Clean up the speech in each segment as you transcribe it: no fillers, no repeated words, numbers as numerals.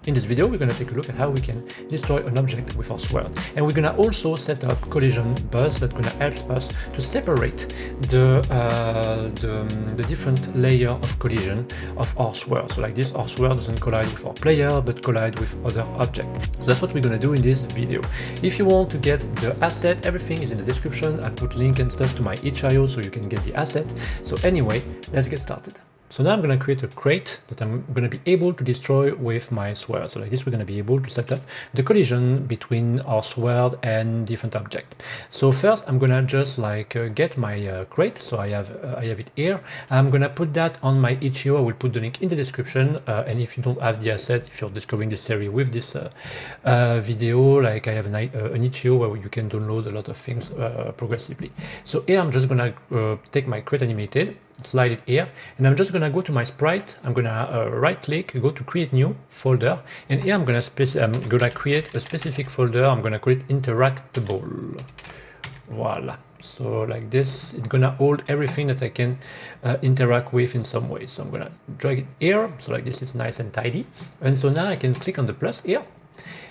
In this video, we're going to take a look at how we can destroy an object with our sword. And we're going to also set up collision bus that's going to help us to separate the different layer of collision of our sword. So like this, our sword doesn't collide with our player, but collide with other objects. So that's what we're going to do in this video. If you want to get the asset, everything is in the description. I put link and stuff to my itch.io so you can get the asset. So anyway, let's get started. So now I'm going to create a crate that I'm going to be able to destroy with my sword. So like this, we're going to be able to set up the collision between our sword and different objects. So first, I'm going to just like get my crate. So I have it here. I'm going to put that on my itch.io. I will put the link in the description. And if you don't have the asset, if you're discovering this series with this video, like I have an itch.io where you can download a lot of things progressively. So here, I'm just going to take my crate animated, slide it here, and I'm just going to go to my sprite. I'm going to right click, go to create new folder, and here I'm going to create a specific folder. I'm going to call it interactable. Voila. So like this, it's going to hold everything that I can interact with in some way. So I'm going to drag it here. So like this, it's nice and tidy. And so now I can click on the plus here,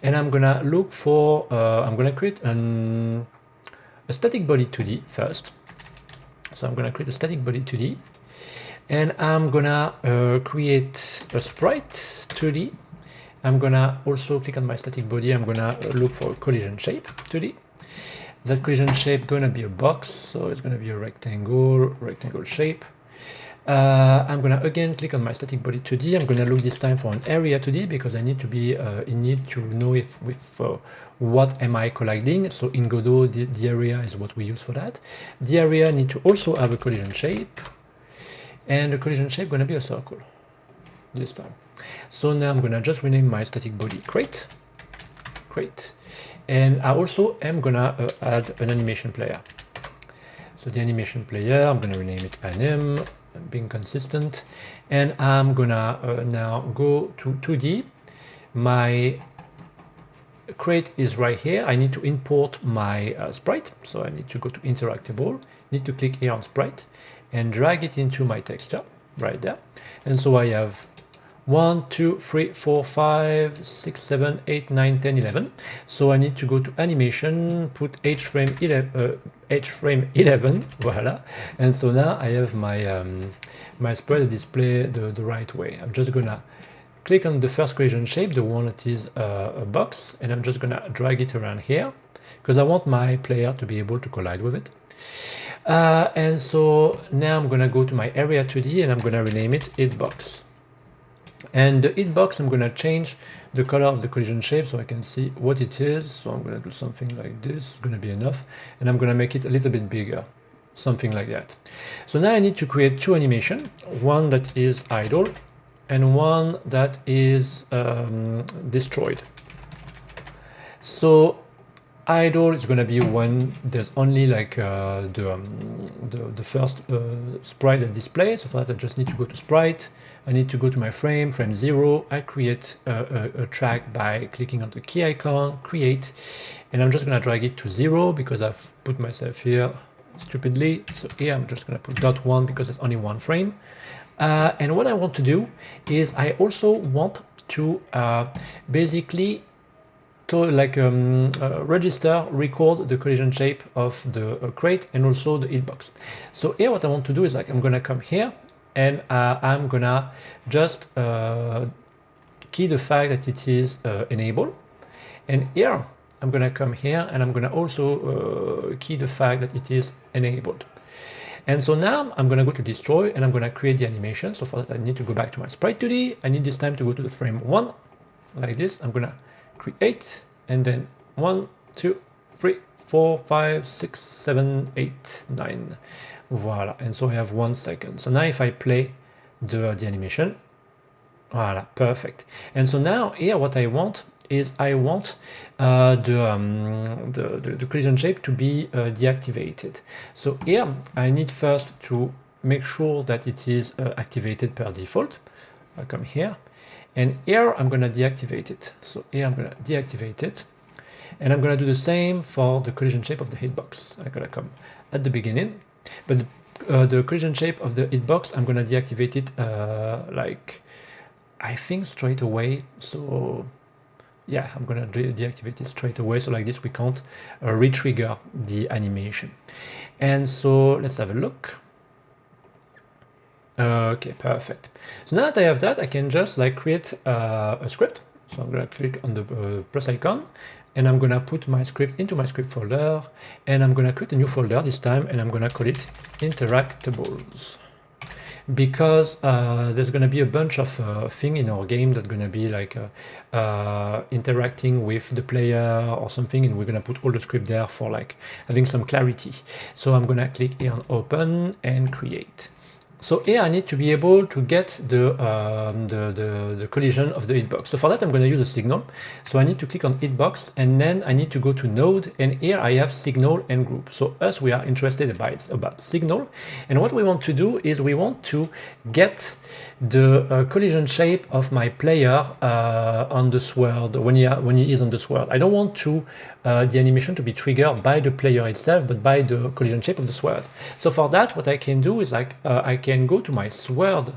and I'm going to look for, I'm going to create a static body 2D first. So I'm going to create a static body 2D, and I'm going to create a sprite 2D. I'm going to also click on my static body. I'm going to look for a collision shape 2D. That collision shape going to be a box, so it's going to be a rectangle shape. I'm going to again click on my static body 2D. I'm going to look this time for an area 2D because I need to be in need to know if with what am I colliding. So in Godot, the area is what we use for that. The area need to also have a collision shape, and the collision shape going to be a circle this time. So now I'm going to just rename my static body crate, and I also am going to add an animation player. So the animation player, I'm going to rename it anim, being consistent, and I'm gonna now go to 2D. My crate is right here. I need to import my sprite, so I need to go to interactable, need to click here on sprite and drag it into my texture right there. And so I have 1, 2, 3, 4, 5, 6, 7, 8, 9, 10, 11. So I need to go to animation, put frame 11, voila. And so now I have my my spread display the right way. I'm just gonna click on the first collision shape, the one that is a box, and I'm just gonna drag it around here because I want my player to be able to collide with it. And so now I'm gonna go to my area 2D and I'm gonna rename it hitbox. And the hitbox, I'm going to change the color of the collision shape so I can see what it is. So I'm going to do something like this, it's going to be enough. And I'm going to make it a little bit bigger, something like that. So now I need to create two animations, one that is idle and one that is destroyed. So idle is going to be when there's only like the first sprite that displays. So for that, I just need to go to sprite. I need to go to my frame 0. I create a track by clicking on the key icon, create, and I'm just going to drag it to 0 because I've put myself here stupidly. So here I'm just going to put .1 because there's only one frame. And what I want to do is I also want to basically register, record the collision shape of the crate and also the hitbox. So here what I want to do is like I'm gonna come here and I'm gonna just key the fact that it is enabled, and here I'm gonna come here and I'm gonna also key the fact that it is enabled. And so now I'm gonna go to destroy and I'm gonna create the animation. So for that I need to go back to my sprite 2D. I need this time to go to the frame 1 like this. I'm gonna create, and then 1, 2, 3, 4, 5, 6, 7, 8, 9. Voila. And so I have 1 second. So now if I play the animation, voila, perfect. And so now here what I want is I want the collision shape to be deactivated. So here I need first to make sure that it is activated per default. I come here. And here I'm going to deactivate it. So here I'm going to deactivate it. And I'm going to do the same for the collision shape of the hitbox. I'm going to come at the beginning. But the collision shape of the hitbox, I'm going to deactivate it like I think straight away. So yeah, I'm gonna deactivate it straight away. So like this, we can't re-trigger the animation. And so let's have a look. Okay, perfect. So now that I have that, I can just like create a script. So I'm gonna click on the plus icon, and I'm gonna put my script into my script folder, and I'm gonna create a new folder this time, and I'm gonna call it Interactables. Because there's going to be a bunch of things in our game that's going to be like interacting with the player or something, and we're going to put all the script there for like having some clarity. So I'm going to click here on open and create. So here I need to be able to get the collision of the hitbox. So for that, I'm going to use a signal. So I need to click on hitbox, and then I need to go to node, and here I have signal and group. So us, we are interested about signal, and what we want to do is we want to get the collision shape of my player on the sword when he is on the sword. I don't want to the animation to be triggered by the player itself, but by the collision shape of the sword. So for that, what I can do is like I can go to my sword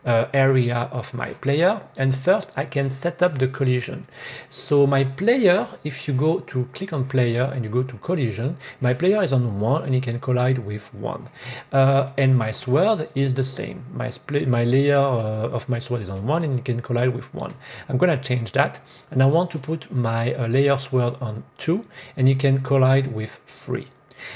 area of my player, and first I can set up the collision. So my player, if you go to click on player and you go to collision, my player is on 1 and he can collide with 1. And my sword is the same. My layer of my sword is on 1 and it can collide with 1. I'm gonna change that, and I want to put my layer sword on 2 and it can collide with 3.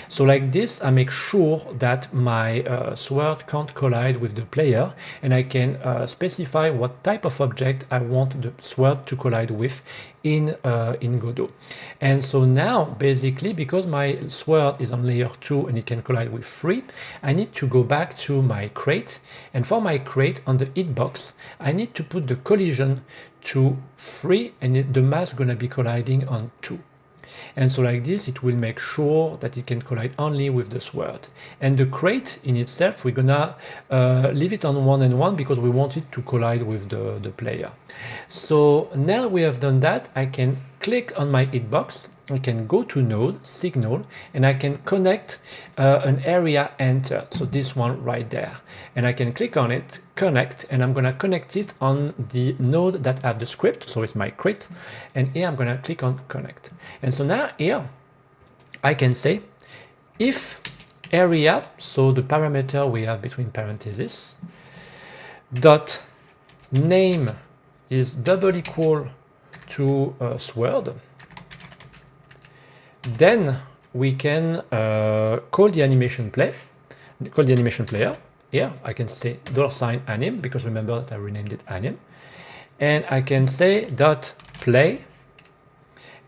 So like this, I make sure that my sword can't collide with the player, and I can specify what type of object I want the sword to collide with in Godot. And so now, basically, because my sword is on layer 2 and it can collide with 3, I need to go back to my crate, and for my crate on the hitbox, I need to put the collision to 3, and the mass gonna be colliding on 2. And so like this, it will make sure that it can collide only with the sword. And the crate in itself, we're gonna leave it on 1 and 1 because we want it to collide with the player. So now we have done that, I can click on my hitbox, I can go to node, signal, and I can connect an area enter, so this one right there. And I can click on it, connect, and I'm gonna connect it on the node that have the script, so it's my crate, and here I'm gonna click on connect. And so now here, I can say, if area, so the parameter we have between parentheses, dot name is double equal to sword, then we can call the animation player. Here I can say $anim, because remember that I renamed it anim, and I can say dot play,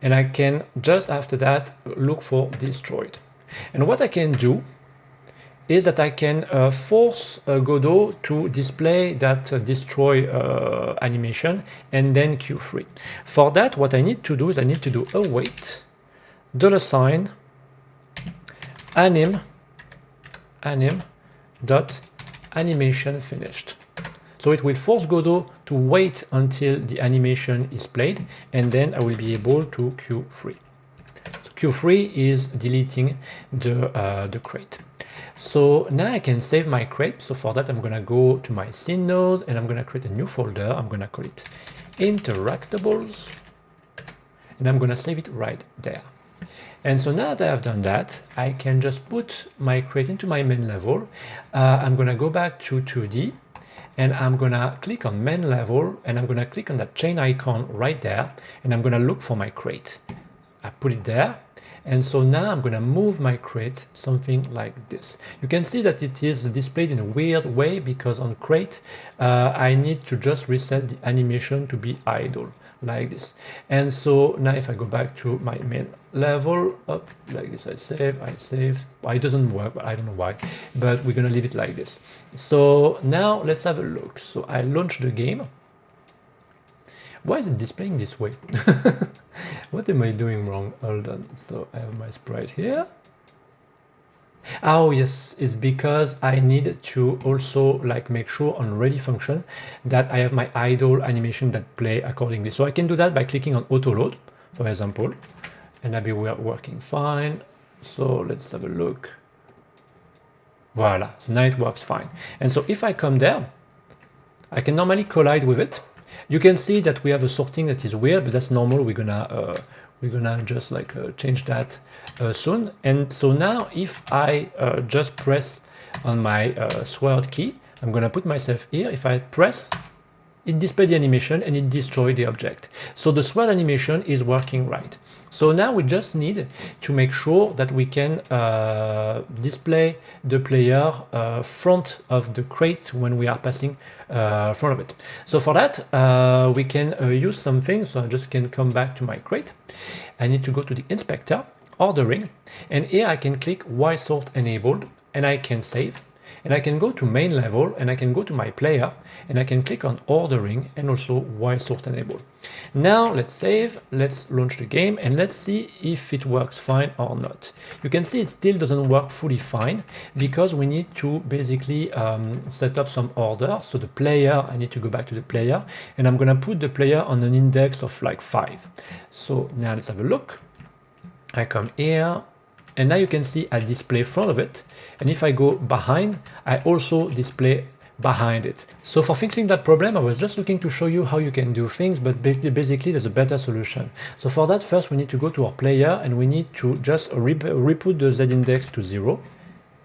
and I can just after that look for destroyed. And what I can do is that I can force Godot to display that destroy animation and then Q3. For that, what I need to do is I need to do await $anim dot animation finished. So it will force Godot to wait until the animation is played, and then I will be able to Q3. So Q3 is deleting the crate. So now I can save my crate. So for that, I'm gonna go to my scene node and I'm gonna create a new folder. I'm gonna call it Interactables, and I'm gonna save it right there. And so now that I have done that, I can just put my crate into my main level. I'm gonna go back to 2D, and I'm gonna click on main level, and I'm gonna click on that chain icon right there, and I'm gonna look for my crate. I put it there, and so now I'm gonna move my crate something like this. You can see that it is displayed in a weird way because on crate I need to just reset the animation to be idle like this. And so now if I go back to my main level, up like this, I saved. Well, it doesn't work, but I don't know why, but we're gonna leave it like this. So now let's have a look. So I launch the game. Why is it displaying this way? What am I doing wrong? Hold on. So I have my sprite here. Oh yes, it's because I need to also like make sure on ready function that I have my idle animation that play accordingly. So I can do that by clicking on auto load, for example, and that'll be working fine. So let's have a look. Voila, so now it works fine. And so if I come there, I can normally collide with it. You can see that we have a sorting that is weird, but that's normal. We're gonna just like change that soon. And so now if I just press on my sword key, I'm gonna put myself here. If I press, it displays the animation and it destroys the object. So the sword animation is working right. So now we just need to make sure that we can display the player front of the crate when we are passing front of it. So for that, we can use something. So I just can come back to my crate. I need to go to the inspector, ordering, and here I can click Ysort enabled, and I can save. And I can go to main level and I can go to my player and I can click on ordering and also Ysort enable. Now let's save, let's launch the game and let's see if it works fine or not. You can see it still doesn't work fully fine because we need to basically set up some order. So the player, I need to go back to the player and I'm gonna put the player on an index of like 5. So now let's have a look. I come here. And now you can see I display front of it. And if I go behind, I also display behind it. So for fixing that problem, I was just looking to show you how you can do things, but basically there's a better solution. So for that, first we need to go to our player and we need to just re-put the Z index to 0.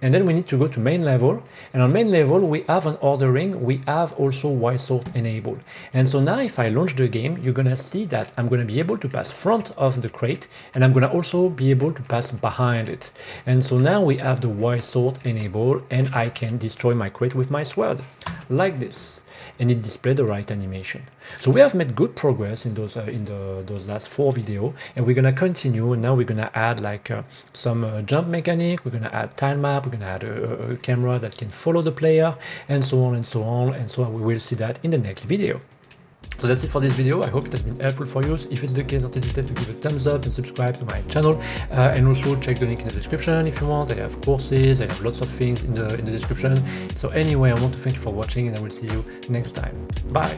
And then we need to go to main level. And on main level, we have an ordering. We have also Ysort enabled. And so now if I launch the game, you're going to see that I'm going to be able to pass front of the crate. And I'm going to also be able to pass behind it. And so now we have the Ysort enabled and I can destroy my crate with my sword like this. And it displayed the right animation. So we have made good progress in those last 4 videos, and we're gonna continue. And now we're gonna add like some jump mechanic. We're gonna add Tilemap. We're gonna add a camera that can follow the player, and so on and so on and so on. We will see that in the next video. So that's it for this video. I hope it has been helpful for you. If it's the case, don't hesitate to give a thumbs up and subscribe to my channel. And also check the link in the description if you want. I have courses, I have lots of things in the description. So anyway, I want to thank you for watching and I will see you next time. Bye.